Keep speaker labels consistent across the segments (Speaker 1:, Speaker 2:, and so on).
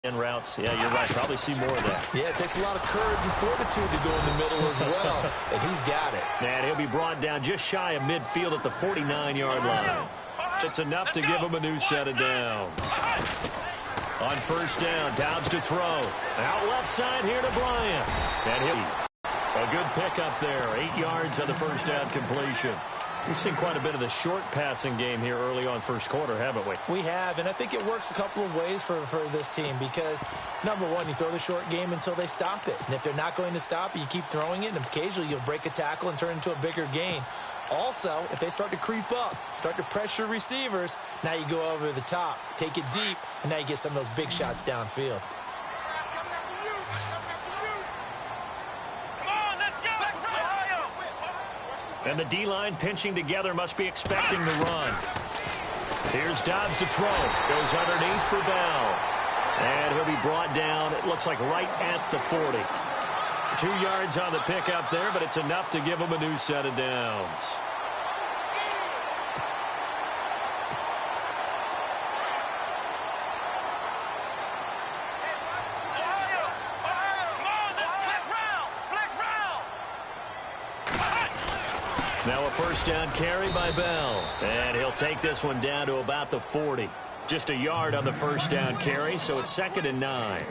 Speaker 1: In routes, yeah, you're right. Probably see more of that.
Speaker 2: Yeah, it takes a lot of courage and fortitude to go in the middle as well, and he's got it.
Speaker 1: And he'll be brought down just shy of midfield at the 49-yard line. It's enough to give him a new set of downs. On first down, Dobbs to throw. Out left side here to Bryant. And a good pickup there. 8 yards on the first down completion. We've seen quite a bit of the short passing game here early on first quarter, haven't we?
Speaker 2: We have, and I think it works a couple of ways for this team because, number one, you throw the short game until they stop it. And if they're not going to stop it, you keep throwing it, and occasionally you'll break a tackle and turn into a bigger gain. Also, if they start to creep up, start to pressure receivers, now you go over the top, take it deep, and now you get some of those big shots downfield.
Speaker 1: And the D-line pinching together must be expecting the run. Here's Dobbs to throw. Goes underneath for Bell. And he'll be brought down, it looks like right at the 40. 2 yards on the pickup there, but it's enough to give him a new set of downs. Now a first down carry by Bell. And he'll take this one down to about the 40. Just a yard on the first down carry, so it's 2nd and 9.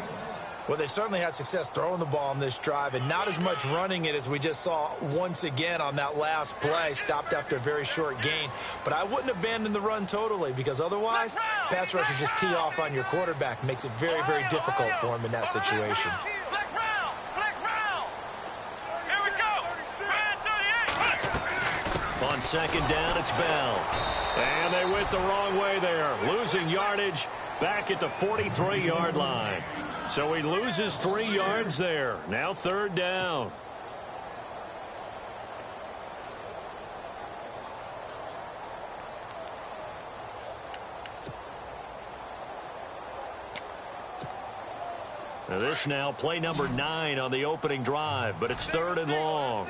Speaker 2: Well, they certainly had success throwing the ball on this drive and not as much running it as we just saw once again on that last play. Stopped after a very short gain. But I wouldn't abandon the run totally because otherwise, pass rushers just tee off on your quarterback. Makes it very, very difficult for him in that situation.
Speaker 1: On second down, it's Bell. And they went the wrong way there. Losing yardage back at the 43-yard line. So he loses 3 yards there. Now 3rd down. Now this now play number 9 on the opening drive, but it's 3rd and long.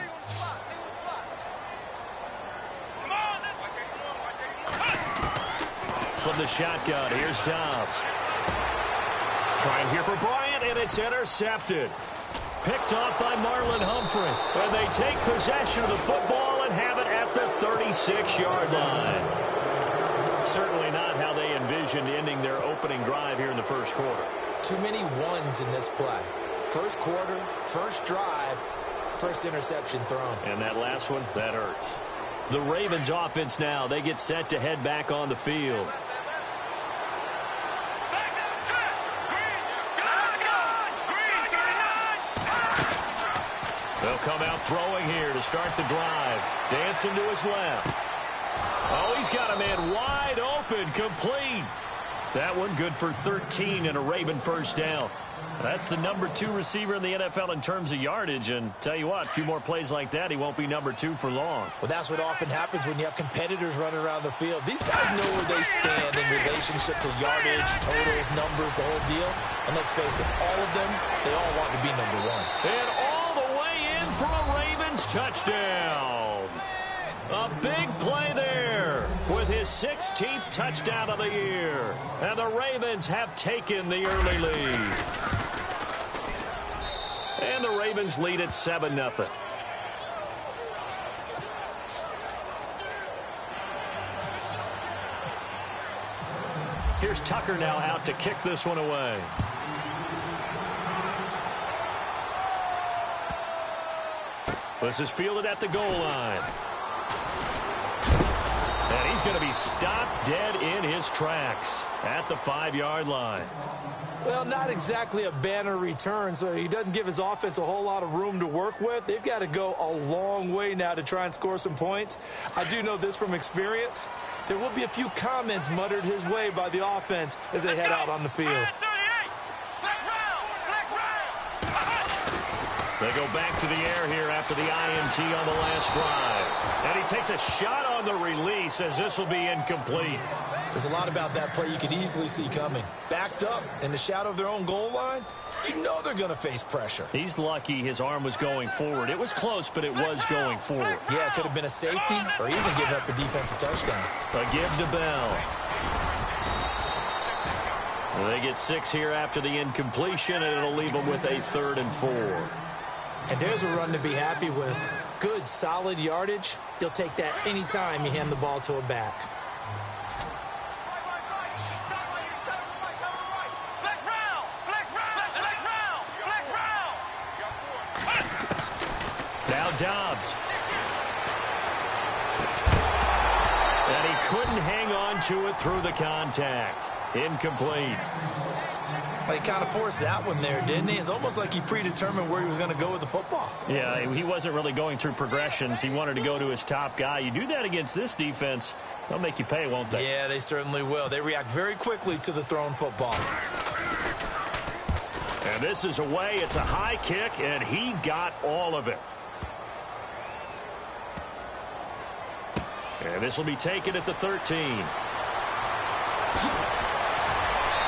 Speaker 1: From the shotgun, here's Dobbs. Trying here for Bryant, and it's intercepted. Picked off by Marlon Humphrey. And they take possession of the football and have it at the 36-yard line. Certainly not how they envisioned ending their opening drive here in the first quarter.
Speaker 2: Too many ones in this play. First quarter, first drive, first interception thrown.
Speaker 1: And that last one, that hurts. The Ravens offense now, they get set to head back on the field. They'll come out throwing here to start the drive. Dancing to his left. Oh, he's got a man wide open, complete. That one good for 13 and a Raven first down. That's the number 2 receiver in the NFL in terms of yardage. And tell you what, a few more plays like that, he won't be number 2 for long.
Speaker 2: Well, that's what often happens when you have competitors running around the field. These guys know where they stand in relationship to yardage, totals, numbers, the whole deal. And let's face it, all of them, they all want to be number 1.
Speaker 1: And all the way in for a Ravens touchdown. A big play there with his 16th touchdown of the year. And the Ravens have taken the early lead. And the Ravens lead at 7-0. Here's Tucker now out to kick this one away. This is fielded at the goal line. And he's going to be stopped dead in his tracks at the 5-yard line.
Speaker 2: Well, not exactly a banner return, so he doesn't give his offense a whole lot of room to work with. They've got to go a long way now to try and score some points. I do know this from experience. There will be a few comments muttered his way by the offense as they head out on the field.
Speaker 1: They go back to the air here after the INT on the last drive. And he takes a shot on the release as this will be incomplete.
Speaker 2: There's a lot about that play you could easily see coming. Backed up in the shadow of their own goal line, you know they're going to face pressure.
Speaker 1: He's lucky his arm was going forward. It was close, but it was going forward.
Speaker 2: Yeah, it could have been a safety or even giving up a defensive touchdown.
Speaker 1: A give to Bell. They get 6 here after the incompletion, and it'll leave them with a 3rd and 4.
Speaker 2: And there's a run to be happy with. Good, solid yardage. You'll take that anytime you hand the ball to a back.
Speaker 1: Now Dobbs. And he couldn't hang on to it through the contact. Incomplete.
Speaker 2: Well, he kind of forced that one there, didn't he? It's almost like he predetermined where he was going to go with the football.
Speaker 1: Yeah, he wasn't really going through progressions. He wanted to go to his top guy. You do that against this defense, they'll make you pay, won't they?
Speaker 2: Yeah, they certainly will. They react very quickly to the thrown football.
Speaker 1: And this is away. It's a high kick, and he got all of it. And this will be taken at the 13.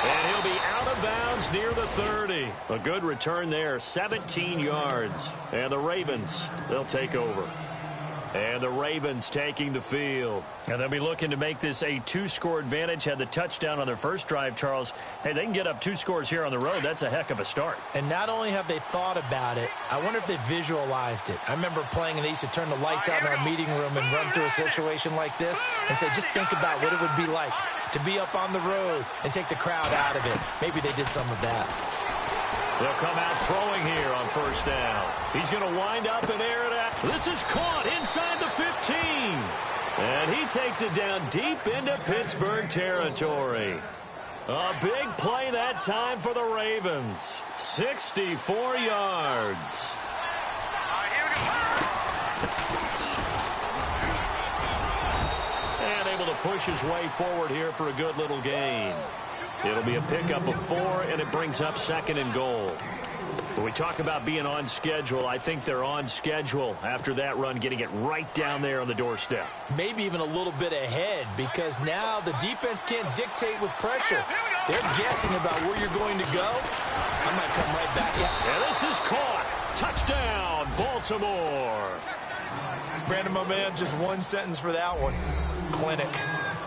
Speaker 1: And he'll be out of bounds near the 30. A good return there, 17 yards. And the Ravens, they'll take over. And the Ravens taking the field. And they'll be looking to make this a 2-score advantage. Had the touchdown on their first drive, Charles. Hey, they can get up 2 scores here on the road. That's a heck of a start.
Speaker 2: And not only have they thought about it, I wonder if they visualized it. I remember playing and they used to turn the lights out in our meeting room and run through a situation like this and say, just think about what it would be like to be up on the road and take the crowd out of it. Maybe they did some of that.
Speaker 1: They'll come out throwing here on first down. He's going to wind up and air it out. This is caught inside the 15. And he takes it down deep into Pittsburgh territory. A big play that time for the Ravens. 64 yards. And able to push his way forward here for a good little gain. It'll be a pickup of 4, and it brings up 2nd and goal. When we talk about being on schedule, I think they're on schedule after that run, getting it right down there on the doorstep.
Speaker 2: Maybe even a little bit ahead, because now the defense can't dictate with pressure. They're guessing about where you're going to go. I might come right back in.
Speaker 1: And this is caught. Touchdown, Baltimore.
Speaker 2: Brandon, my man, just one sentence for that one. Clinic.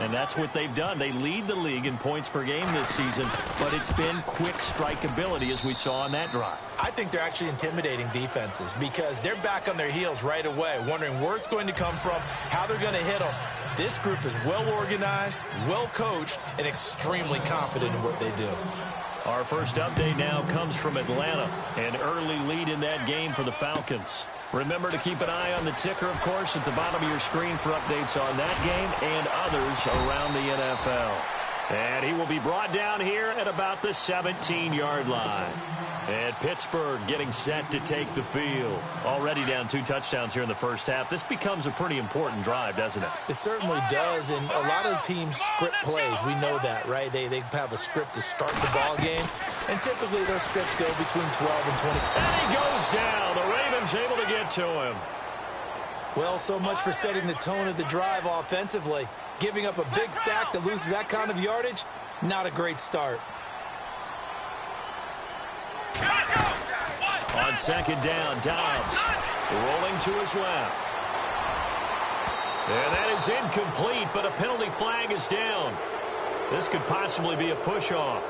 Speaker 1: And that's what they've done. They lead the league in points per game this season, but it's been quick strike ability as we saw on that drive.
Speaker 2: I think they're actually intimidating defenses because they're back on their heels right away, wondering where it's going to come from, how they're going to hit them. This group is well organized, well coached, and extremely confident in what they do.
Speaker 1: Our first update now comes from Atlanta. An early lead in that game for the Falcons. Remember to keep an eye on the ticker, of course, at the bottom of your screen for updates on that game and others around the NFL. And he will be brought down here at about the 17-yard line. And Pittsburgh getting set to take the field. Already down 2 touchdowns here in the first half. This becomes a pretty important drive, doesn't it?
Speaker 2: It certainly does, and a lot of teams script plays. We know that, right? They have a script to start the ball game, and typically those scripts go between 12 and 20.
Speaker 1: And he goes down. The Ravens able to get to him.
Speaker 2: Well, so much for setting the tone of the drive offensively. Giving up a big sack that loses that kind of yardage, not a great start.
Speaker 1: On 2nd down, Dobbs rolling to his left. And that is incomplete, but a penalty flag is down. This could possibly be a push-off.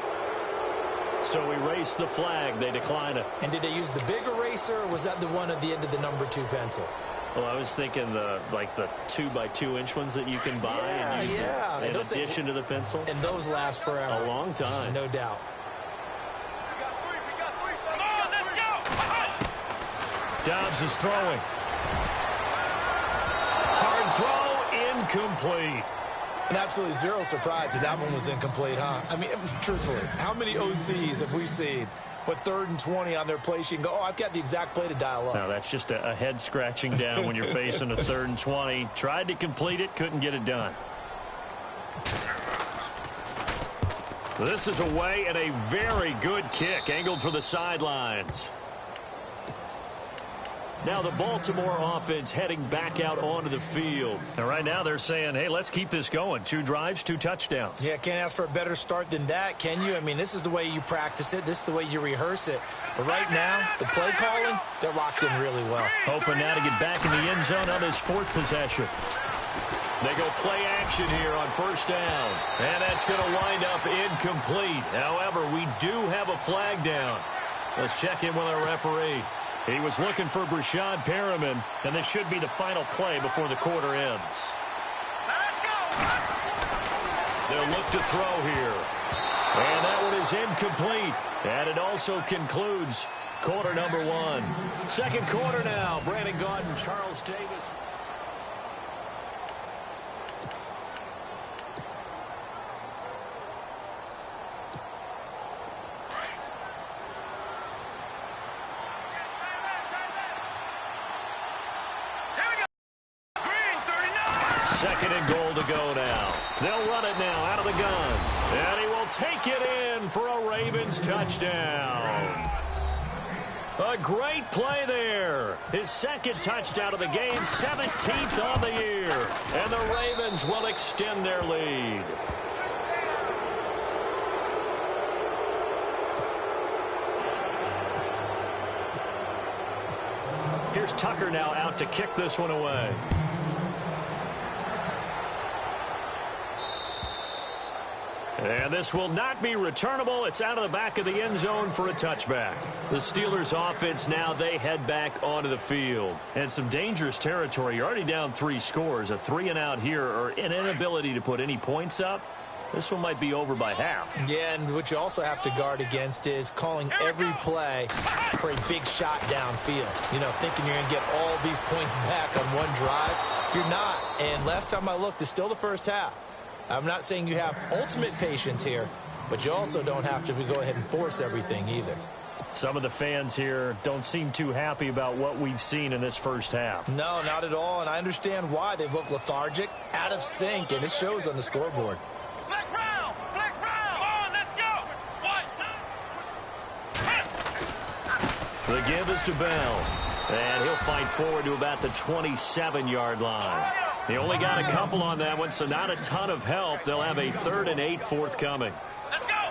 Speaker 1: So erase the flag. They decline it.
Speaker 2: And did they use the big eraser, or was that the one at the end of the number 2 pencil?
Speaker 1: Well, I was thinking the 2x2-inch ones that you can buy and use in addition to the pencil.
Speaker 2: And those last forever.
Speaker 1: A long time.
Speaker 2: No doubt.
Speaker 1: Dobbs is throwing. Hard throw, incomplete.
Speaker 2: And absolutely zero surprise that one was incomplete, huh? I mean, truthfully, how many OCs have we seen with 3rd and 20 on their play sheet and go, oh, I've got the exact play to dial up?
Speaker 1: No, that's just a head scratching down when you're facing a 3rd and 20. Tried to complete it, couldn't get it done. This is away and a very good kick, angled for the sidelines. Now the Baltimore offense heading back out onto the field. And right now they're saying, hey, let's keep this going. 2 drives, 2 touchdowns.
Speaker 2: Yeah, can't ask for a better start than that, can you? I mean, this is the way you practice it. This is the way you rehearse it. But right now, the play calling, they're locked in really well.
Speaker 1: Hoping now to get back in the end zone on his 4th possession. They go play action here on first down. And that's going to wind up incomplete. However, we do have a flag down. Let's check in with our referee. He was looking for Brashad Perriman, and this should be the final play before the quarter ends.
Speaker 3: Let's go!
Speaker 1: They'll look to throw here. And that one is incomplete. And it also concludes quarter number one. Second quarter now. Brandon Gaudin, Charles Davis. Second and goal to go now. They'll run it now out of the gun. And he will take it in for a Ravens touchdown. A great play there. His second touchdown of the game, 17th on the year. And the Ravens will extend their lead. Here's Tucker now out to kick this one away. And this will not be returnable. It's out of the back of the end zone for a touchback. The Steelers offense now, they head back onto the field. And some dangerous territory. You're already down 3 scores. A 3-and-out here or an inability to put any points up. This one might be over by half.
Speaker 2: Yeah, and what you also have to guard against is calling every play for a big shot downfield. You know, thinking you're going to get all these points back on one drive. You're not. And last time I looked, it's still the first half. I'm not saying you have ultimate patience here, but you also don't have to go ahead and force everything either.
Speaker 1: Some of the fans here don't seem too happy about what we've seen in this first half.
Speaker 2: No, not at all, and I understand why. They look lethargic, out of sync, and it shows on the scoreboard.
Speaker 3: Flex round! Flex round! Come on, let's go!
Speaker 1: The give is to Bell, and he'll fight forward to about the 27-yard line. He only got a couple on that one, so not a ton of help. They'll have a 3rd and 8 forthcoming.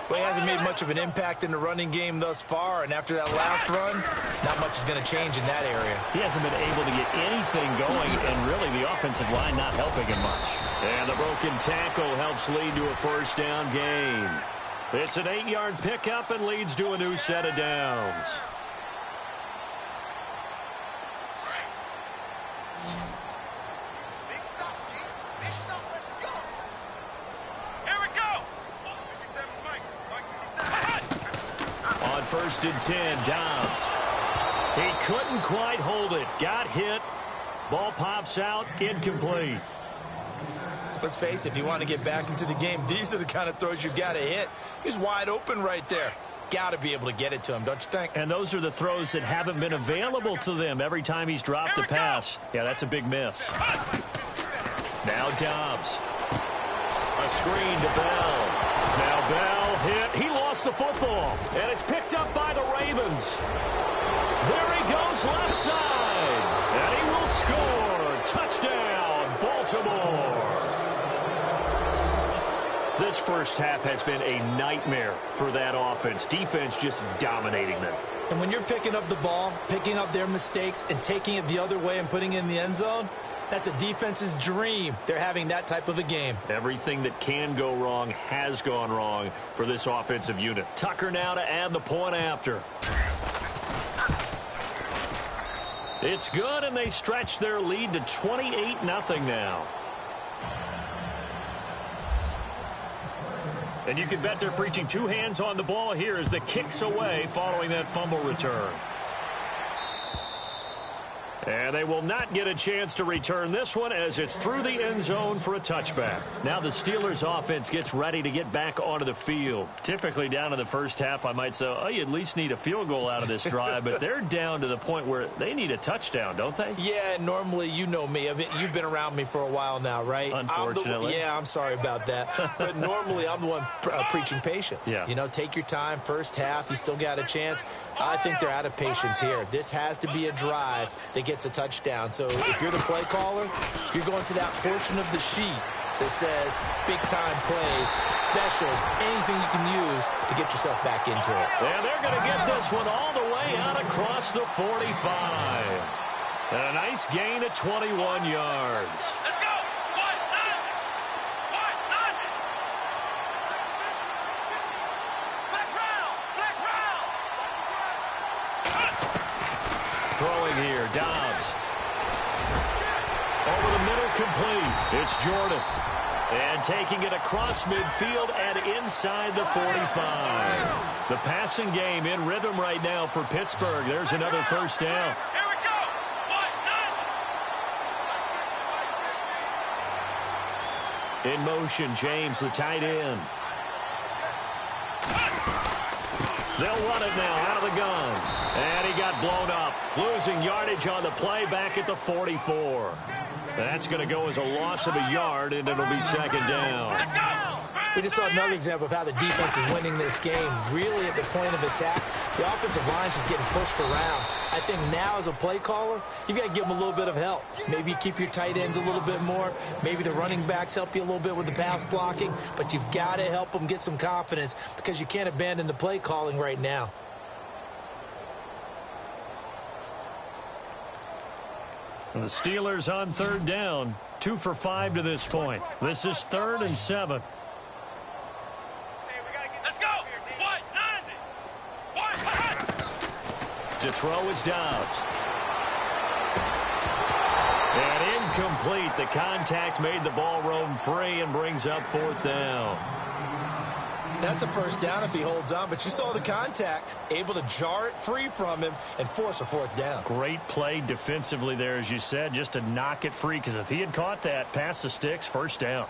Speaker 2: Well, he hasn't made much of an impact in the running game thus far, and after that last run, not much is going to change in that area.
Speaker 1: He hasn't been able to get anything going, and really the offensive line not helping him much. And the broken tackle helps lead to a first down gain. It's an 8-yard pickup and leads to a new set of downs. First and 10, Dobbs. He couldn't quite hold it. Got hit. Ball pops out. Incomplete.
Speaker 2: Let's face it, if you want to get back into the game, these are the kind of throws you got to hit. He's wide open right there. Got to be able to get it to him, don't you think?
Speaker 1: And those are the throws that haven't been available to them every time he's dropped a pass. Yeah, that's a big miss. Now Dobbs. A screen to Bell. Now Bell hit. He lost the football. And it's picked up by the Ravens. There he goes left side. And he will score. Touchdown, Baltimore. This first half has been a nightmare for that offense. Defense just dominating them.
Speaker 2: And when you're picking up the ball, picking up their mistakes, and taking it the other way and putting it in the end zone, that's a defense's dream. They're having that type of a game.
Speaker 1: Everything that can go wrong has gone wrong for this offensive unit. Tucker now to add the point after. It's good, and they stretch their lead to 28-0 now. And you can bet they're preaching 2 hands on the ball here as the kick's away following that fumble return. And they will not get a chance to return this one as it's through the end zone for a touchback. Now the Steelers offense gets ready to get back onto the field. Typically down in the first half, I might say, oh, you at least need a field goal out of this drive, but they're down to the point where they need a touchdown, don't they?
Speaker 2: Yeah, normally, you know me. I mean, you've been around me for a while now, right?
Speaker 1: Unfortunately.
Speaker 2: I'm sorry about that. But normally, I'm the one preaching patience.
Speaker 1: Yeah.
Speaker 2: You know, take your time. First half, you still got a chance. I think they're out of patience here. This has to be a drive that gets a touchdown. So if you're the play caller, you're going to that portion of the sheet that says big-time plays, specials, anything you can use to get yourself back into it.
Speaker 1: And they're going to get this one all the way out across the 45. And a nice gain of 21 yards.
Speaker 3: Let's go!
Speaker 1: Throwing here, Dobbs. Over the middle, complete. It's Jordan. And taking it across midfield and inside the 45. The passing game in rhythm right now for Pittsburgh. There's another first down.
Speaker 3: Here we go. 1-9.
Speaker 1: In motion, James, the tight end. They'll run it now out of the gun. And he got blown up. Losing yardage on the play back at the 44. That's going to go as a loss of a yard, and it'll be second down.
Speaker 2: We just saw another example of how the defense is winning this game. Really at the point of attack, the offensive line is just getting pushed around. I think now as a play caller, you've got to give them a little bit of help. Maybe you keep your tight ends a little bit more. Maybe the running backs help you a little bit with the pass blocking. But you've got to help them get some confidence because you can't abandon the play calling right now.
Speaker 1: The Steelers on third down. 2 for 5 to this point. This is 3rd and 7.
Speaker 3: Let's go. 1-90.
Speaker 1: To throw is Dobbs. And incomplete. The contact made the ball roam free and brings up 4th down.
Speaker 2: That's a first down if he holds on, but you saw the contact, able to jar it free from him and force a 4th down.
Speaker 1: Great play defensively there, as you said, just to knock it free, because if he had caught that, past the sticks, first down.